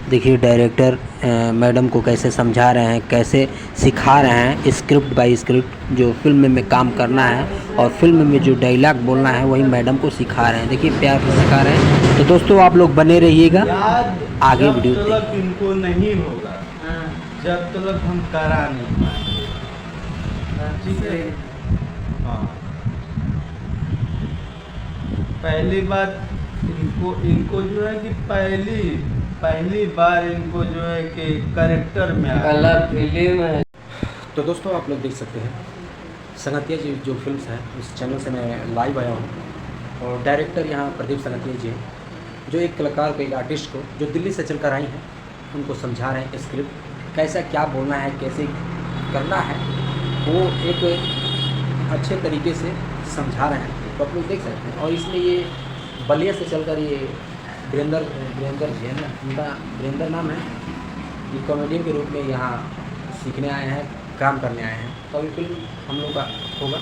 देखिए director madam को कैसे समझा रहे हैं, कैसे सिखा रहे हैं स्क्रिप्ट बाय स्क्रिप्ट जो फिल्म में काम करना है और फिल्म में जो डायलॉग बोलना है वही मैडम को सिखा रहे हैं। देखिए प्यार से सिखा रहे हैं। तो दोस्तों आप लोग बने रहिएगा, आगे वीडियो जब तक इनको नहीं होगा, जब तक हम करा नहीं पाएंगे। ठीक है। हाँ, पहली बात इनको जो है कि पहली बार इनको जो है कि कैरेक्टर में फिल्म है। तो दोस्तों आप लोग देख सकते हैं संगतिया जी जो फिल्म्स हैं उस चैनल से मैं लाइव आया हूँ और डायरेक्टर यहाँ प्रदीप संगतिया जी हैं जो एक कलाकार को, एक आर्टिस्ट को जो दिल्ली से चल कर आई हैं उनको समझा रहे हैं स्क्रिप्ट कैसा क्या बोलना है, कैसे करना है, वो एक अच्छे तरीके से समझा रहे हैं। तो आप लोग देख सकते हैं। और इसमें ये बलिया से चलकर ये वीरेंद्र जी है ना, उनका वीरेंद्र नाम है, ये कॉमेडियन के रूप में यहाँ सीखने आए हैं, काम करने आए हैं। तो अभी फिल्म हम लोग का होगा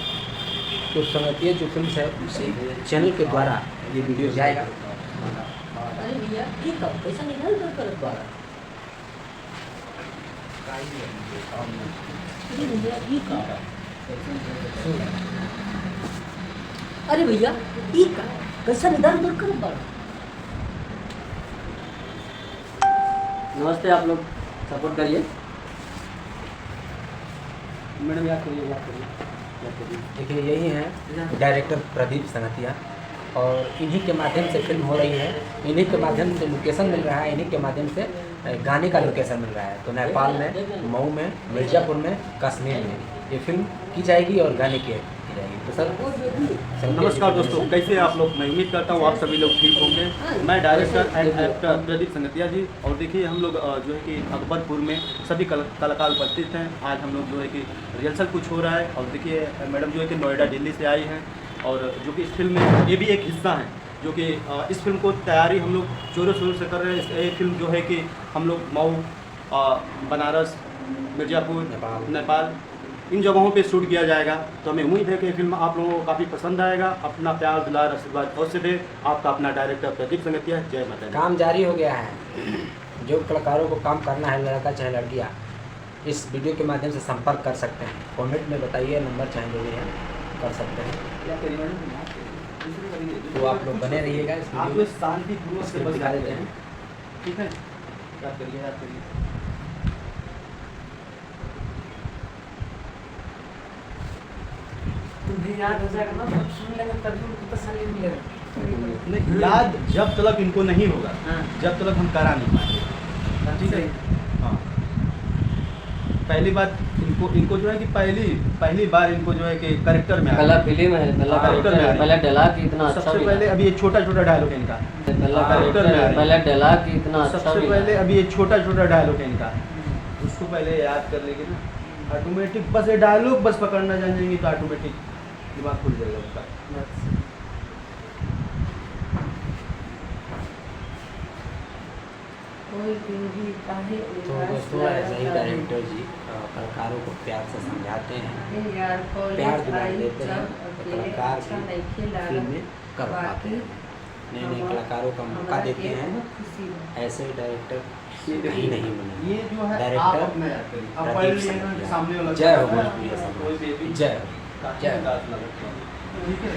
तो संगतिया जो फिल्म है उसी चैनल के द्वारा ये वीडियो जाएगा। अरे भैया ठीक है, पैसा निकाल कर कर द्वारा। अरे भैया ठीक है, अरे भैया ठीक है, पैसा निकाल कर कर द्वारा। नमस्ते, आप लोग सपोर्ट करिए। मैडम याद करिए। देखिए यही है डायरेक्टर प्रदीप संगतिया और इन्हीं के माध्यम से फिल्म हो रही है, इन्हीं के माध्यम से लोकेशन मिल रहा है, इन्हीं के माध्यम से गाने का लोकेशन मिल रहा है। तो नेपाल में, मऊ में, मिर्ज़ापुर में, कश्मीर में ये फिल्म की जाएगी और गाने की जाएगी। तो सर नमस्कार दोस्तों, कैसे आप लोग? मैं उम्मीद करता हूँ आप सभी लोग ठीक होंगे। मैं डायरेक्टर एंड एक्टर प्रदीप संगतिया जी। और देखिए हम लोग जो है कि अकबरपुर में सभी कलाकार उपस्थित हैं। आज हम लोग जो है कि रिहर्सल कुछ हो रहा है। और देखिए मैडम जो है कि नोएडा दिल्ली से आई हैं और जो कि इस फिल्म में ये भी एक हिस्सा है जो कि इस फिल्म को तैयारी हम लोग जोरों शोरों से कर रहे हैं। ये फिल्म जो है कि हम लोग मऊ, बनारस, मिर्ज़ापुर, नेपाल इन जगहों पे शूट किया जाएगा। तो हमें उम्मीद है कि फिल्म आप लोगों को काफ़ी पसंद आएगा। अपना प्यार, दुलार, आशीर्वाद अवश्य दे। आपका अपना डायरेक्टर प्रदीप संगतिया। जय माता दी। काम जारी हो गया है। जो कलाकारों को काम करना है, लड़का चाहे लड़कियाँ, इस वीडियो के माध्यम से संपर्क कर सकते हैं। कमेंट में बताइए, नंबर चाहे जो भी है कर सकते हैं। तो आप लोग बने रहिएगा। इस आप लोग शांतिपूर्वक से बस दिखा देते हैं। ठीक है, याद करिए। तुम्हें याद हो जाएगा ना, सब सुन लेंगे तभी उनको तसल्ली मिलेगा। नहीं, याद जब तक इनको नहीं होगा, जब तक हम करा नहीं पाएंगे। ठीक है। हाँ, पहली बात इनको जो है कि पहली बार इनको जो है कि कैरेक्टर में पहला फिल्म है, पहला डायलॉग इतना अच्छा। सबसे पहले अभी ये छोटा डायलॉग है इनका। पहला डायलॉग इतना अच्छा। सबसे पहले अभी ये छोटा डायलॉग है इनका, उसको पहले याद कर लेंगे ना ऑटोमेटिक। बस ये डायलॉग बस पकड़ना जान जाएंगे तो ऑटोमेटिक दिमाग खुल जाएगा उसका। तो दोस्तों ऐसे ही डायरेक्टर जी कलाकारों को प्यार से समझाते हैं, प्यार दुलार देते हैं तो कलाकार भी फिल्म में कर पाते हैं, नए नए कलाकारों का मौका देते हैं। ऐसे डायरेक्टर कहीं नहीं बने। ये जो है डायरेक्टर प्रदीप संगतिया। जय हो भोजपुरी, जय हो, जय हो। ठीक है।